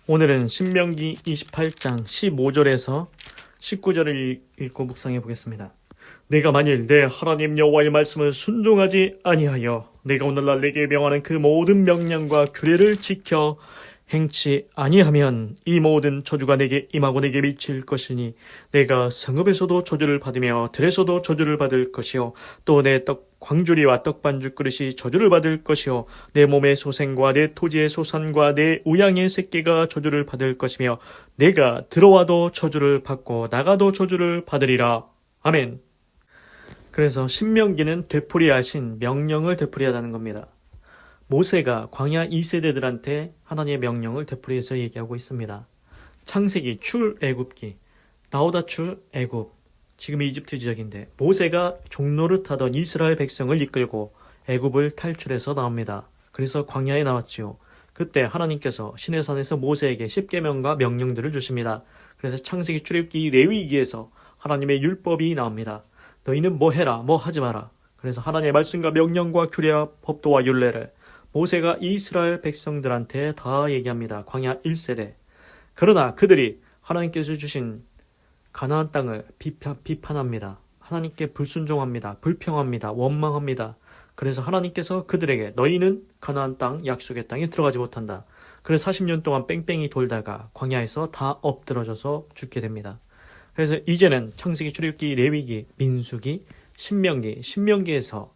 오늘은 신명기 28장 15절에서 19절을 읽고 묵상해 보겠습니다. 내가 만일 내 하나님 여호와의 말씀을 순종하지 아니하여 내가 오늘날 내게 명하는 그 모든 명령과 규례를 지켜 행치 아니하면 이 모든 저주가 내게 임하고 내게 미칠 것이니 내가 성읍에서도 저주를 받으며 들에서도 저주를 받을 것이요 또 내 광주리와 떡반죽 그릇이 저주를 받을 것이요 내 몸의 소생과 내 토지의 소산과 내 우양의 새끼가 저주를 받을 것이며 내가 들어와도 저주를 받고 나가도 저주를 받으리라. 아멘. 그래서 신명기는 되풀이하신 명령을 되풀이하다는 겁니다. 모세가 광야 2세대들한테 하나님의 명령을 되풀이해서 얘기하고 있습니다. 창세기, 출애굽기, 나오다 출애굽, 지금 이집트 지역인데 모세가 종로를 타던 이스라엘 백성을 이끌고 애굽을 탈출해서 나옵니다. 그래서 광야에 나왔지요. 그때 하나님께서 시내산에서 모세에게 십계명과 명령들을 주십니다. 그래서 창세기, 출애굽기, 레위기에서 하나님의 율법이 나옵니다. 너희는 뭐 해라, 뭐 하지 마라. 그래서 하나님의 말씀과 명령과 규례와 법도와 율례를 모세가 이스라엘 백성들한테 다 얘기합니다. 광야 1세대. 그러나 그들이 하나님께서 주신 가나안 땅을 비판합니다. 하나님께 불순종합니다. 불평합니다. 원망합니다. 그래서 하나님께서 그들에게 너희는 가나안 땅, 약속의 땅에 들어가지 못한다. 그래서 40년 동안 뺑뺑이 돌다가 광야에서 다 엎드러져서 죽게 됩니다. 그래서 이제는 창세기, 출애굽기, 레위기, 민수기, 신명기에서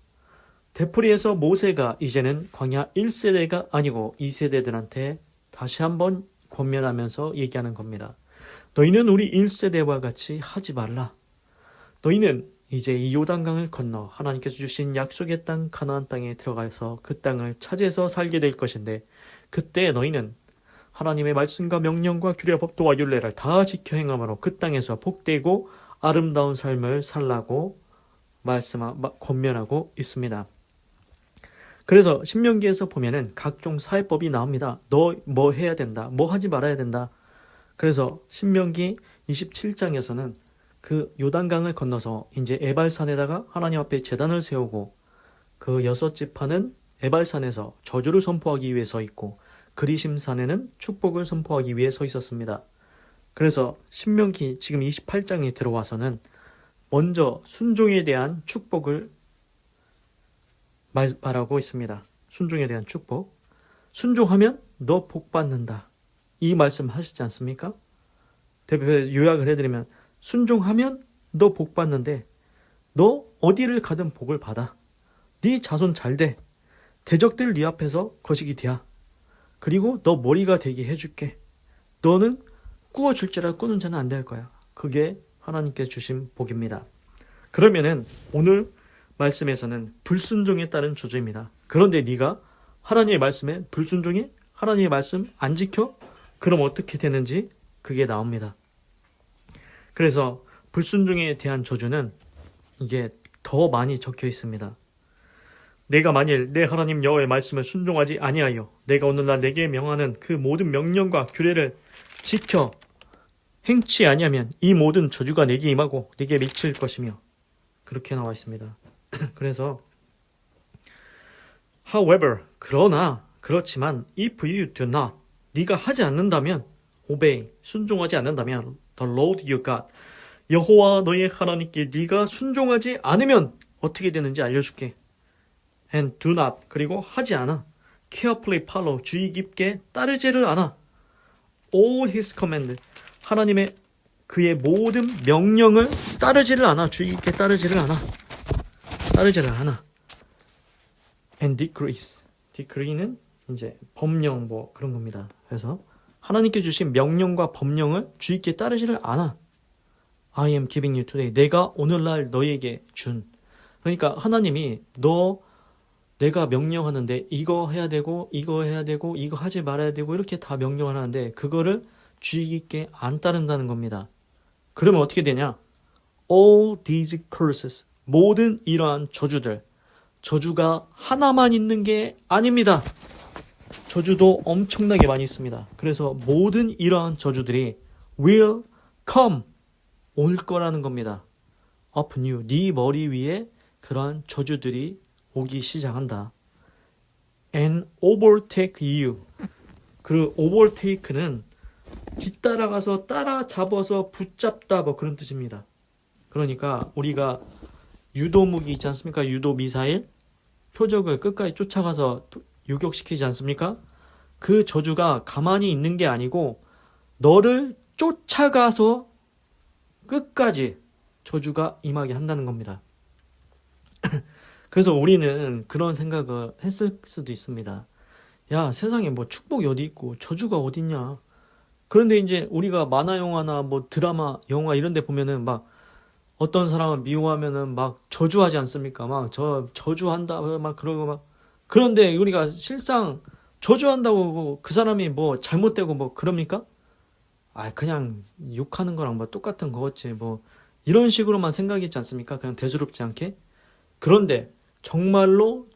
되풀이해서 모세가 이제는 광야 1세대가 아니고 2세대들한테 다시 한번 권면하면서 얘기하는 겁니다. 너희는 우리 1세대와 같이 하지 말라. 너희는 이제 이 요단강을 건너 하나님께서 주신 약속의 땅 가나안 땅에 들어가서 그 땅을 차지해서 살게 될 것인데 그때 너희는 하나님의 말씀과 명령과 규례 법도와 율례를 다 지켜 행함으로 그 땅에서 복되고 아름다운 삶을 살라고 권면하고 있습니다. 그래서 신명기에서 보면은 각종 사회법이 나옵니다. 너 뭐 해야 된다. 뭐 하지 말아야 된다. 그래서 신명기 27장에서는 그 요단강을 건너서 이제 에발산에다가 하나님 앞에 제단을 세우고 그 6지파는 에발산에서 저주를 선포하기 위해 서 있고 그리심산에는 축복을 선포하기 위해 서 있었습니다. 그래서 신명기 지금 28장에 들어와서는 먼저 순종에 대한 축복을 말하고 있습니다. 순종에 대한 축복. 순종하면 너 복 받는다. 이 말씀 하시지 않습니까? 대표 요약을 해드리면 순종하면 너 복 받는데 너 어디를 가든 복을 받아. 네 자손 잘 돼. 대적들 네 앞에서 거시기 돼야. 그리고 너 머리가 되게 해줄게. 너는 꾸어줄지라 꾸는 자는 안 될 거야. 그게 하나님께서 주신 복입니다. 그러면은 오늘 말씀에서는 불순종에 따른 저주입니다. 그런데 네가 하나님의 말씀에 불순종해? 하나님의 말씀 안 지켜? 그럼 어떻게 되는지 그게 나옵니다. 그래서 불순종에 대한 저주는 이게 더 많이 적혀 있습니다. 내가 만일 내 하나님 여호와의 말씀을 순종하지 아니하여 내가 오늘날 내게 명하는 그 모든 명령과 규례를 지켜 행치 아니하면 이 모든 저주가 내게 임하고 내게 미칠 것이며 그렇게 나와 있습니다. 그래서 however 그렇지만 if you do not 네가 하지 않는다면 obey 순종하지 않는다면 the Lord your God 여호와 너의 하나님께 네가 순종하지 않으면 어떻게 되는지 알려줄게. and do not 그리고 하지 않아 carefully follow 주의 깊게 따르지를 않아 all his command 하나님의 그의 모든 명령을 따르지를 않아 주의 깊게 따르지를 않아 and decree는 이제 법령 뭐 그런 겁니다. 그래서 하나님께 주신 명령과 법령을 주의 깊게 따르지를 않아. I am giving you today. 내가 오늘날 너에게 준. 그러니까 하나님이 내가 명령하는데 이거 해야 되고 이거 해야 되고 이거 하지 말아야 되고 이렇게 다 명령을 하는데 그거를 주의 깊게 안 따른다는 겁니다. 그러면 어떻게 되냐? All these curses 모든 이러한 저주가 하나만 있는 게 아닙니다. 저주도 엄청나게 많이 있습니다. 그래서 모든 이러한 저주들이 will come 올 거라는 겁니다. upon you 네 머리 위에 그러한 저주들이 오기 시작한다. and overtake you 그 overtake는 뒤따라가서 따라잡아서 붙잡다 뭐 그런 뜻입니다. 그러니까 우리가 유도무기 있지 않습니까? 유도 미사일 표적을 끝까지 쫓아가서 유격시키지 않습니까? 그 저주가 가만히 있는 게 아니고 너를 쫓아가서 끝까지 저주가 임하게 한다는 겁니다. 그래서 우리는 그런 생각을 했을 수도 있습니다. 야, 세상에 뭐 축복이 어디 있고 저주가 어디 있냐. 그런데 이제 우리가 만화 영화나 뭐 드라마, 영화 이런 데 보면은 막 어떤 사람을 미워하면은 막 저주하지 않습니까? 막 저주한다 막 그러고 막. 그런데 우리가 실상 저주한다고 그 사람이 뭐 잘못되고 뭐 그럽니까? 아, 그냥 욕하는 거랑 뭐 똑같은 거겠지. 뭐 이런 식으로만 생각했지 않습니까? 그냥 대수롭지 않게. 그런데 정말로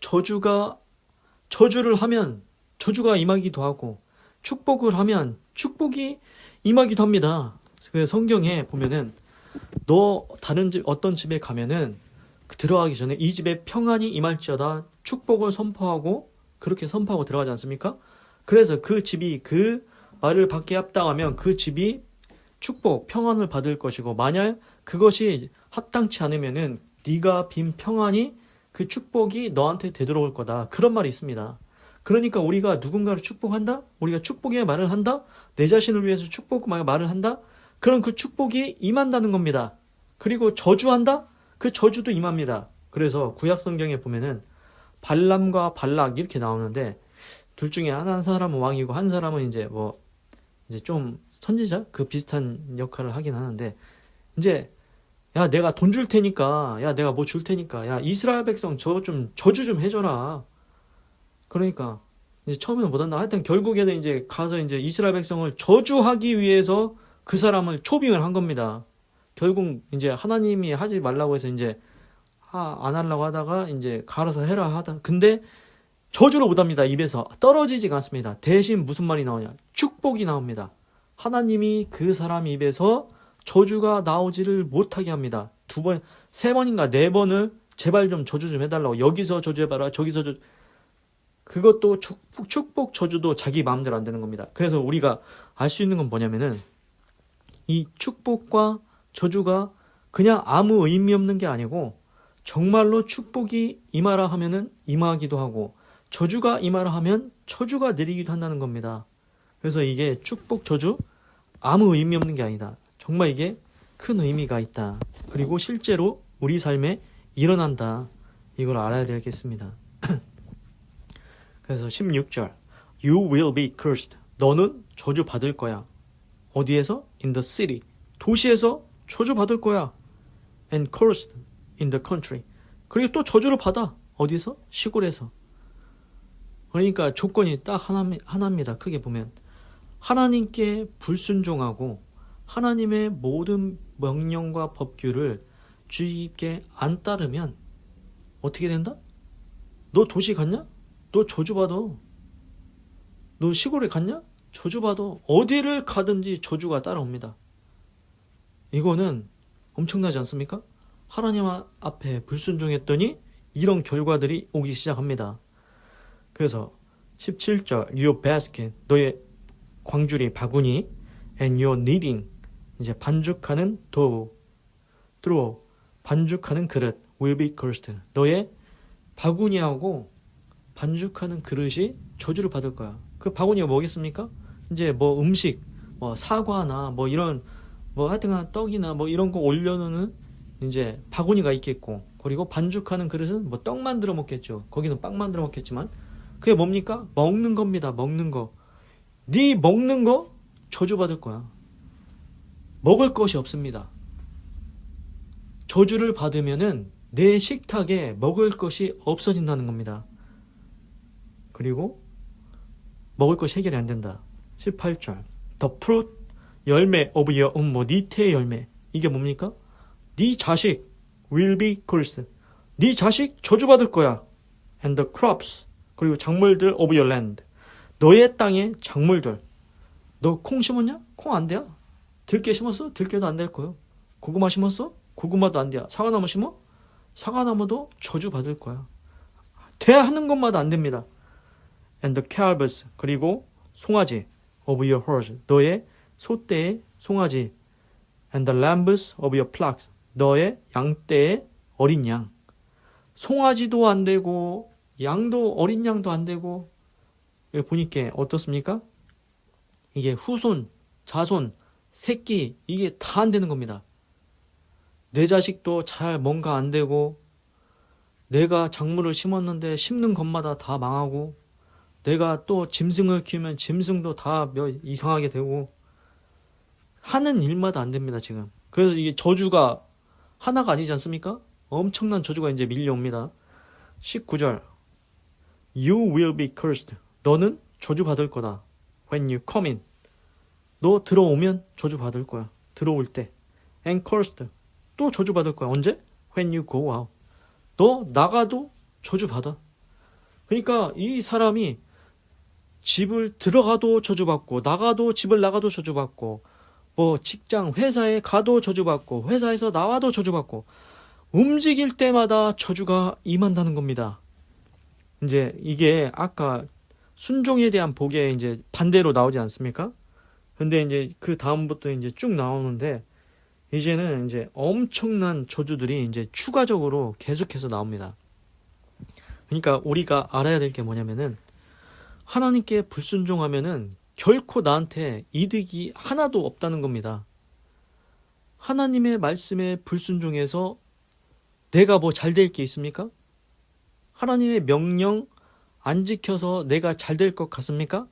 저주를 하면 저주가 임하기도 하고 축복을 하면 축복이 임하기도 합니다. 그 성경에 보면은 너 다른 집 어떤 집에 가면은 들어가기 전에 이 집에 평안이 임할지어다 축복을 선포하고 그렇게 선포하고 들어가지 않습니까? 그래서 그 집이 그 말을 받게 합당하면 그 집이 축복, 평안을 받을 것이고 만약 그것이 합당치 않으면은 네가 빈 평안이 그 축복이 너한테 되돌아올 거다. 그런 말이 있습니다. 그러니까 우리가 누군가를 축복한다? 우리가 축복의 말을 한다? 내 자신을 위해서 축복의 말을 한다? 그럼 그 축복이 임한다는 겁니다. 그리고 저주한다? 그 저주도 임합니다. 그래서 구약 성경에 보면은 발람과 발락 이렇게 나오는데 둘 중에 한 사람은 왕이고 한 사람은 이제 뭐 이제 좀 선지자 그 비슷한 역할을 하긴 하는데 이제 야 내가 돈 줄 테니까 야 내가 뭐 줄 테니까 야 이스라엘 백성 저 좀 저주 좀 해줘라. 그러니까 이제 처음에는 못한다. 하여튼 결국에는 이제 가서 이제 이스라엘 백성을 저주하기 위해서 그 사람을 초빙을 한 겁니다. 결국 이제 하나님이 하지 말라고 해서 이제 안 하려고 하다가 이제 갈아서 해라 하다. 근데 저주를 못합니다. 입에서 떨어지지가 않습니다. 대신 무슨 말이 나오냐? 축복이 나옵니다. 하나님이 그 사람 입에서 저주가 나오지를 못하게 합니다. 두 번, 세 번인가 네 번을 제발 좀 저주 좀 해달라고. 여기서 저주해봐라. 저기서 저주. 그것도 축복 저주도 자기 마음대로 안 되는 겁니다. 그래서 우리가 알 수 있는 건 뭐냐면은 이 축복과 저주가 그냥 아무 의미 없는 게 아니고 정말로 축복이 임하라 하면은 임하기도 하고 저주가 임하라 하면 저주가 내리기도 한다는 겁니다. 그래서 이게 축복 저주 아무 의미 없는 게 아니다. 정말 이게 큰 의미가 있다. 그리고 실제로 우리 삶에 일어난다. 이걸 알아야 되겠습니다. 그래서 16절 You will be cursed. 너는 저주 받을 거야. 어디에서? In the city. 도시에서 저주 받을 거야. And cursed in the country. 그리고 또 저주를 받아. 어디서? 시골에서. 그러니까 조건이 딱 하나입니다. 크게 보면. 하나님께 불순종하고 하나님의 모든 명령과 법규를 주의 깊게 안 따르면 어떻게 된다? 너 도시 갔냐? 너 저주받아. 너 시골에 갔냐? 저주받아. 어디를 가든지 저주가 따라옵니다. 이거는 엄청나지 않습니까? 하나님 앞에 불순종했더니 이런 결과들이 오기 시작합니다. 그래서 17절 Your basket, 너의 광주리 바구니 and your kneading, 이제 반죽하는 도우, throw, 반죽하는 그릇 will be cursed. 너의 바구니하고 반죽하는 그릇이 저주를 받을 거야. 그 바구니가 뭐겠습니까? 이제 뭐 음식, 뭐 사과나 뭐 이런 뭐 하여튼 떡이나 뭐 이런 거 올려놓는 이제 바구니가 있겠고, 그리고 반죽하는 그릇은 뭐 떡 만들어 먹겠죠. 거기는 빵 만들어 먹겠지만 그게 뭡니까? 먹는 겁니다. 먹는 거. 네 먹는 거 저주받을 거야. 먹을 것이 없습니다. 저주를 받으면은 내 식탁에 먹을 것이 없어진다는 겁니다. 그리고 먹을 것이 해결이 안 된다. 18절 The fruit, 열매 of your womb, 네 태의 열매. 이게 뭡니까? 네 자식 will be cursed. 네 자식 저주받을 거야. And the crops, 그리고 작물들 of your land. 너의 땅의 작물들. 너 콩 심었냐? 콩 안 돼요. 들깨 심었어? 들깨도 안 될 거예요. 고구마 심었어? 고구마도 안 돼요. 사과나무 심어? 사과나무도 저주받을 거야. 돼야 하는 것마다 안 됩니다. And the calves, 그리고 송아지 of your horse, 너의 소떼의 송아지 and the lambs of your flocks. 너의 양떼의 어린 양. 송아지도 안 되고 양도 어린 양도 안 되고 여기 보니까 어떻습니까? 이게 후손, 자손, 새끼 이게 다 안 되는 겁니다. 내 자식도 잘 뭔가 안 되고 내가 작물을 심었는데 심는 것마다 다 망하고 내가 또 짐승을 키우면 짐승도 다 이상하게 되고 하는 일마다 안 됩니다 지금. 그래서 이게 저주가 하나가 아니지 않습니까? 엄청난 저주가 이제 밀려옵니다. 19절 You will be cursed. 너는 저주받을 거다. When you come in. 너 들어오면 저주받을 거야. 들어올 때. And cursed. 또 저주받을 거야. 언제? When you go out. 너 나가도 저주받아. 그러니까 이 사람이 집을 들어가도 저주받고 나가도 집을 나가도 저주받고 뭐 직장 회사에 가도 저주받고 회사에서 나와도 저주받고 움직일 때마다 저주가 임한다는 겁니다. 이제 이게 아까 순종에 대한 복에 이제 반대로 나오지 않습니까? 근데 이제 그 다음부터 이제 쭉 나오는데 이제는 이제 엄청난 저주들이 이제 추가적으로 계속해서 나옵니다. 그러니까 우리가 알아야 될 게 뭐냐면은 하나님께 불순종하면은 결코 나한테 이득이 하나도 없다는 겁니다. 하나님의 말씀에 불순종해서 내가 뭐 잘 될 게 있습니까? 하나님의 명령 안 지켜서 내가 잘 될 것 같습니까?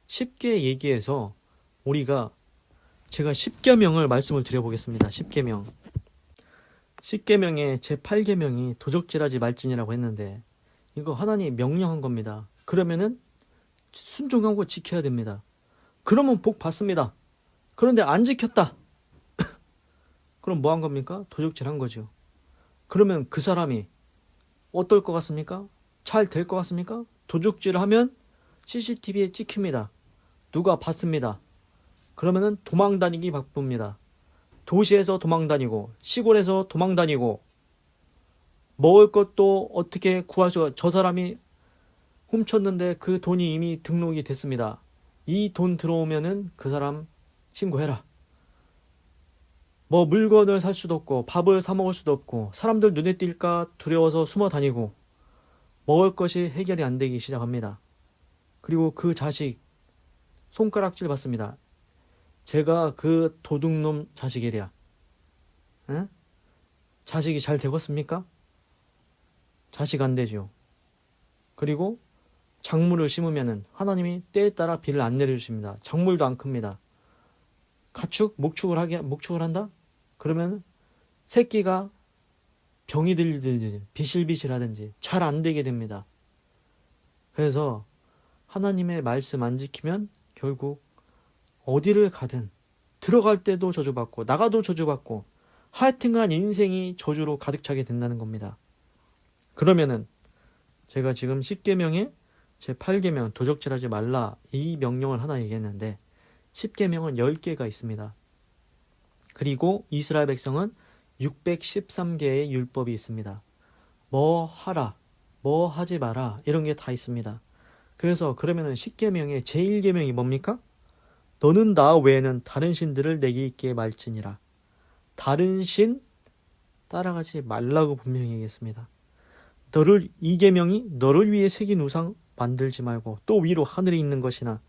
쉽게 얘기해서 우리가 제가 10계명을 말씀을 드려보겠습니다. 10계명. 10계명의 제8계명이 도적질하지 말지니라고 했는데 이거 하나님이 명령한 겁니다. 그러면은 순종하고 지켜야 됩니다. 그러면 복 받습니다. 그런데 안 지켰다. 그럼 뭐 한 겁니까? 도적질한 거죠. 그러면 그 사람이 어떨 것 같습니까? 잘 될 것 같습니까? 도적질을 하면 CCTV에 찍힙니다. 누가 봤습니다. 그러면은 도망다니기 바쁩니다. 도시에서 도망다니고 시골에서 도망다니고 먹을 것도 어떻게 구할 수가 저 사람이 훔쳤는데 그 돈이 이미 등록이 됐습니다. 이 돈 들어오면은 그 사람 신고해라. 뭐 물건을 살 수도 없고 밥을 사 먹을 수도 없고 사람들 눈에 띌까 두려워서 숨어 다니고 먹을 것이 해결이 안 되기 시작합니다. 그리고 그 자식 손가락질 받습니다. 제가 그 도둑놈 자식이랴. 에? 자식이 잘 되겠습니까? 자식 안 되죠. 그리고 작물을 심으면은 하나님이 때에 따라 비를 안 내려주십니다. 작물도 안 큽니다. 목축을 한다? 그러면 새끼가 병이 들든지 비실비실하든지 잘 안 되게 됩니다. 그래서 하나님의 말씀 안 지키면 결국 어디를 가든 들어갈 때도 저주받고 나가도 저주받고 하여튼간 인생이 저주로 가득 차게 된다는 겁니다. 그러면은 제가 지금 10계명에 제8계명 도적질하지 말라 이 명령을 하나 얘기했는데 10계명은 10개가 있습니다. 그리고 이스라엘 백성은 613개의 율법이 있습니다. 뭐 하라, 뭐 하지 마라 이런 게 다 있습니다. 그래서 그러면은 10계명의 제1계명이 뭡니까? 너는 나 외에는 다른 신들을 내게 있게 말지니라. 다른 신 따라가지 말라고 분명히 얘기했습니다. 이 계명이 너를 위해 새긴 우상 만들지 말고 또 위로 하늘에 있는 것이나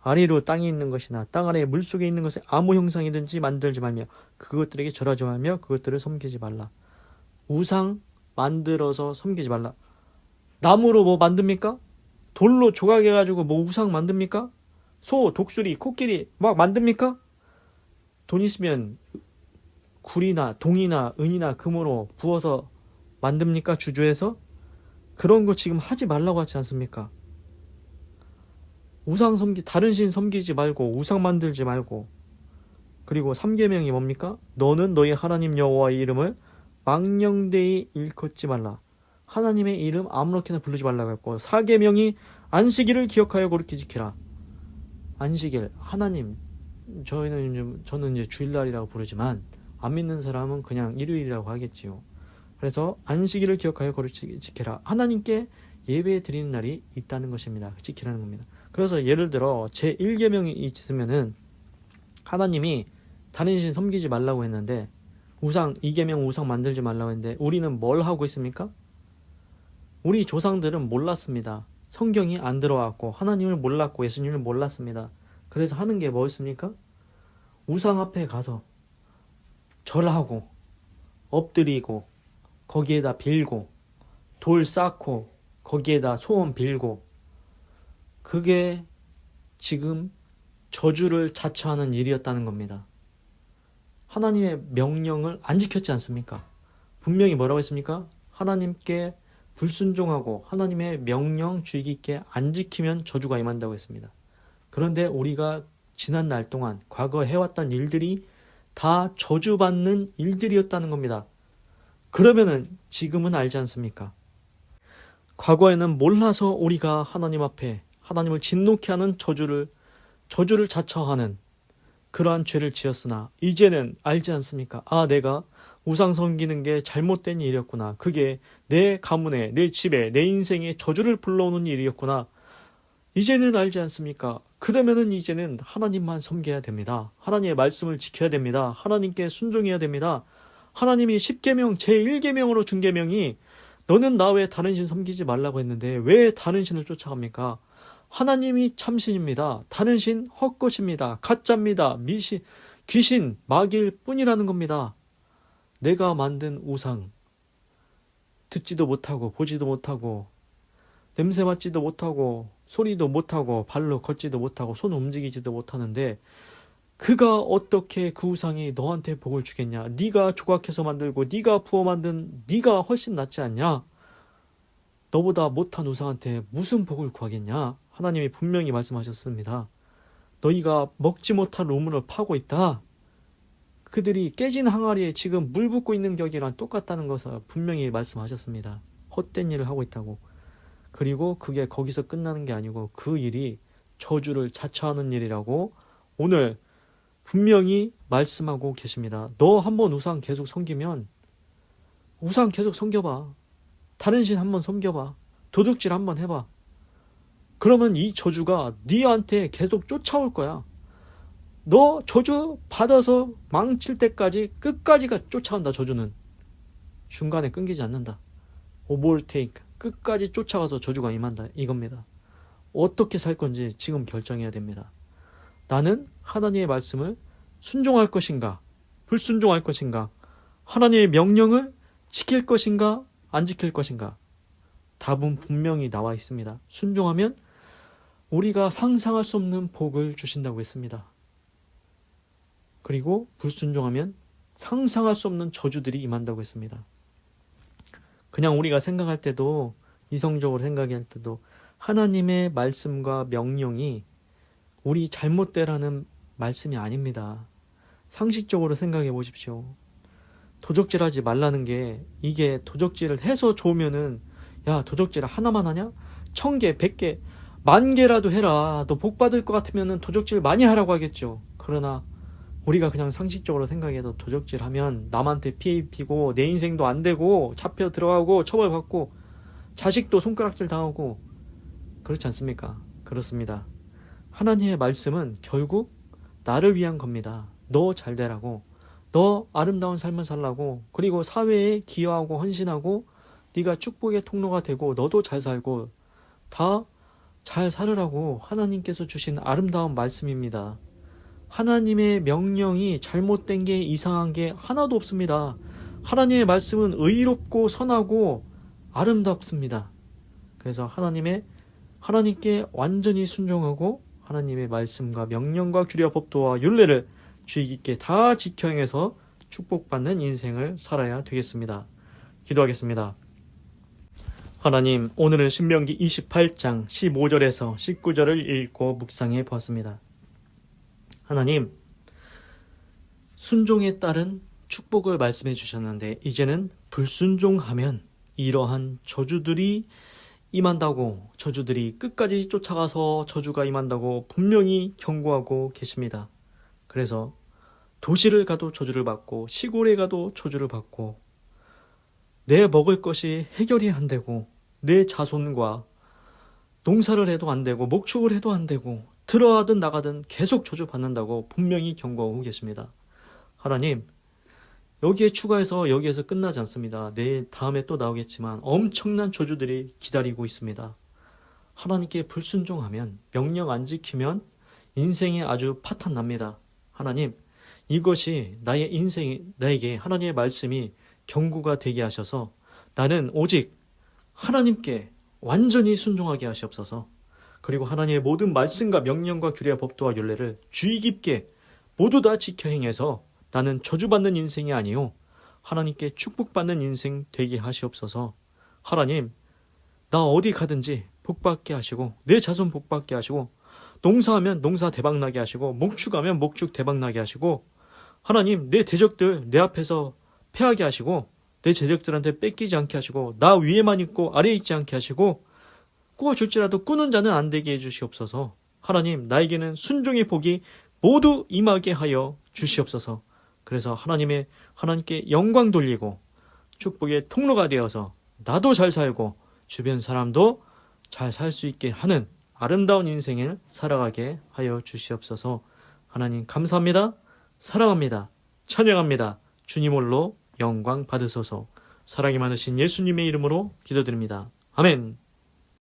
아래로 땅에 있는 것이나 땅 아래 물속에 있는 것에 아무 형상이든지 만들지 말며 그것들에게 절하지 말며 그것들을 섬기지 말라. 우상 만들어서 섬기지 말라. 나무로 뭐 만듭니까? 돌로 조각해가지고 뭐 우상 만듭니까? 소, 독수리, 코끼리 막 만듭니까? 돈 있으면 굴이나 동이나 은이나 금으로 부어서 만듭니까? 주주에서? 그런 거 지금 하지 말라고 하지 않습니까? 다른 신 섬기지 말고 우상 만들지 말고. 그리고 3계명이 뭡니까? 너는 너희 하나님 여호와의 이름을 망령되이 일컫지 말라. 하나님의 이름 아무렇게나 부르지 말라고 했고 4계명이 안식일을 기억하여 거룩히 지키라. 안식일 하나님 저는 이제 주일날이라고 부르지만 안 믿는 사람은 그냥 일요일이라고 하겠지요. 그래서 안식일을 기억하여 거룩히 지키라. 하나님께 예배 드리는 날이 있다는 것입니다. 지키라는 겁니다. 그래서 예를 들어 제1계명이 있으면은 하나님이 다른 신 섬기지 말라고 했는데 이계명 우상 만들지 말라고 했는데 우리는 뭘 하고 있습니까? 우리 조상들은 몰랐습니다. 성경이 안 들어왔고 하나님을 몰랐고 예수님을 몰랐습니다. 그래서 하는 게 뭐였습니까? 우상 앞에 가서 절하고 엎드리고 거기에다 빌고 돌 쌓고 거기에다 소원 빌고, 그게 지금 저주를 자처하는 일이었다는 겁니다. 하나님의 명령을 안 지켰지 않습니까? 분명히 뭐라고 했습니까? 하나님께 불순종하고 하나님의 명령 주의 깊게 안 지키면 저주가 임한다고 했습니다. 그런데 우리가 지난 날 동안 과거 해왔던 일들이 다 저주받는 일들이었다는 겁니다. 그러면은 지금은 알지 않습니까? 과거에는 몰라서 우리가 하나님 앞에 하나님을 진노케 하는 저주를 자처하는 그러한 죄를 지었으나 이제는 알지 않습니까? 아, 내가 우상 섬기는 게 잘못된 일이었구나. 그게 내 가문에, 내 집에, 내 인생에 저주를 불러오는 일이었구나. 이제는 알지 않습니까? 그러면은 이제는 하나님만 섬겨야 됩니다. 하나님의 말씀을 지켜야 됩니다. 하나님께 순종해야 됩니다. 하나님이 10계명 제1계명으로 준 계명이 너는 나 외에 다른 신 섬기지 말라고 했는데 왜 다른 신을 쫓아갑니까? 하나님이 참신입니다. 다른 신 헛것입니다. 가짜입니다. 귀신, 마귀일 뿐이라는 겁니다. 내가 만든 우상, 듣지도 못하고 보지도 못하고 냄새 맡지도 못하고 소리도 못하고 발로 걷지도 못하고 손 움직이지도 못하는데 그가 어떻게 그 우상이 너한테 복을 주겠냐? 네가 조각해서 만들고 네가 부어 만든 네가 훨씬 낫지 않냐? 너보다 못한 우상한테 무슨 복을 구하겠냐? 하나님이 분명히 말씀하셨습니다. 너희가 먹지 못할 우물을 파고 있다. 그들이 깨진 항아리에 지금 물 붓고 있는 격이랑 똑같다는 것을 분명히 말씀하셨습니다. 헛된 일을 하고 있다고. 그리고 그게 거기서 끝나는 게 아니고 그 일이 저주를 자처하는 일이라고 오늘 분명히 말씀하고 계십니다. 너 한번 우상 계속 섬기면 우상 계속 섬겨봐. 다른 신 한번 섬겨봐. 도둑질 한번 해봐. 그러면 이 저주가 네한테 계속 쫓아올 거야. 너 저주 받아서 망칠 때까지 끝까지가 쫓아온다. 저주는 중간에 끊기지 않는다. 오버테이크 끝까지 쫓아가서 저주가 임한다. 이겁니다. 어떻게 살 건지 지금 결정해야 됩니다. 나는 하나님의 말씀을 순종할 것인가 불순종할 것인가, 하나님의 명령을 지킬 것인가 안 지킬 것인가. 답은 분명히 나와 있습니다. 순종하면 우리가 상상할 수 없는 복을 주신다고 했습니다. 그리고 불순종하면 상상할 수 없는 저주들이 임한다고 했습니다. 그냥 우리가 생각할 때도, 이성적으로 생각할 때도 하나님의 말씀과 명령이 우리 잘못되라는 말씀이 아닙니다. 상식적으로 생각해 보십시오. 도적질하지 말라는 게, 이게 도적질을 해서 좋으면은 야, 도적질 하나만 하냐? 1000개, 100개, 10,000개라도 해라. 너 복 받을 것 같으면은 도적질 많이 하라고 하겠죠. 그러나 우리가 그냥 상식적으로 생각해도 도적질하면 남한테 피해 입히고 내 인생도 안 되고 잡혀 들어가고 처벌받고 자식도 손가락질 당하고 그렇지 않습니까? 그렇습니다. 하나님의 말씀은 결국 나를 위한 겁니다. 너 잘 되라고, 너 아름다운 삶을 살라고, 그리고 사회에 기여하고 헌신하고 네가 축복의 통로가 되고 너도 잘 살고 다 잘 살으라고 하나님께서 주신 아름다운 말씀입니다. 하나님의 명령이 잘못된 게, 이상한 게 하나도 없습니다. 하나님의 말씀은 의롭고 선하고 아름답습니다. 그래서 하나님께 완전히 순종하고 하나님의 말씀과 명령과 규례와 법도와 율례를 주의 깊게 다 지켜 행해서 축복받는 인생을 살아야 되겠습니다. 기도하겠습니다. 하나님, 오늘은 신명기 28장 15절에서 19절을 읽고 묵상해 보았습니다. 하나님, 순종에 따른 축복을 말씀해 주셨는데 이제는 불순종하면 이러한 저주들이 임한다고, 저주들이 끝까지 쫓아가서 저주가 임한다고 분명히 경고하고 계십니다. 그래서 도시를 가도 저주를 받고 시골에 가도 저주를 받고 내 먹을 것이 해결이 안 되고 내 자손과 농사를 해도 안 되고 목축을 해도 안 되고 들어가든 나가든 계속 저주받는다고 분명히 경고하고 계십니다. 하나님, 여기에 추가해서 여기에서 끝나지 않습니다. 내일 다음에 또 나오겠지만 엄청난 저주들이 기다리고 있습니다. 하나님께 불순종하면, 명령 안 지키면 인생이 아주 파탄납니다. 하나님, 이것이 나의 나에게 하나님의 말씀이 경고가 되게 하셔서 나는 오직 하나님께 완전히 순종하게 하시옵소서. 그리고 하나님의 모든 말씀과 명령과 규례와 법도와 율례를 주의 깊게 모두 다 지켜 행해서 나는 저주받는 인생이 아니요 하나님께 축복받는 인생 되게 하시옵소서. 하나님, 나 어디 가든지 복받게 하시고 내 자손 복받게 하시고 농사하면 농사 대박나게 하시고 목축하면 목축 대박나게 하시고 하나님, 내 대적들 내 앞에서 패하게 하시고 내 대적들한테 뺏기지 않게 하시고 나 위에만 있고 아래에 있지 않게 하시고 꾸어줄지라도 꾸는 자는 안 되게 해주시옵소서. 하나님, 나에게는 순종의 복이 모두 임하게 하여 주시옵소서. 그래서 하나님께 영광 돌리고 축복의 통로가 되어서 나도 잘 살고 주변 사람도 잘 살 수 있게 하는 아름다운 인생을 살아가게 하여 주시옵소서. 하나님 감사합니다. 사랑합니다. 찬양합니다. 주님 홀로 영광 받으소서. 사랑이 많으신 예수님의 이름으로 기도드립니다. 아멘.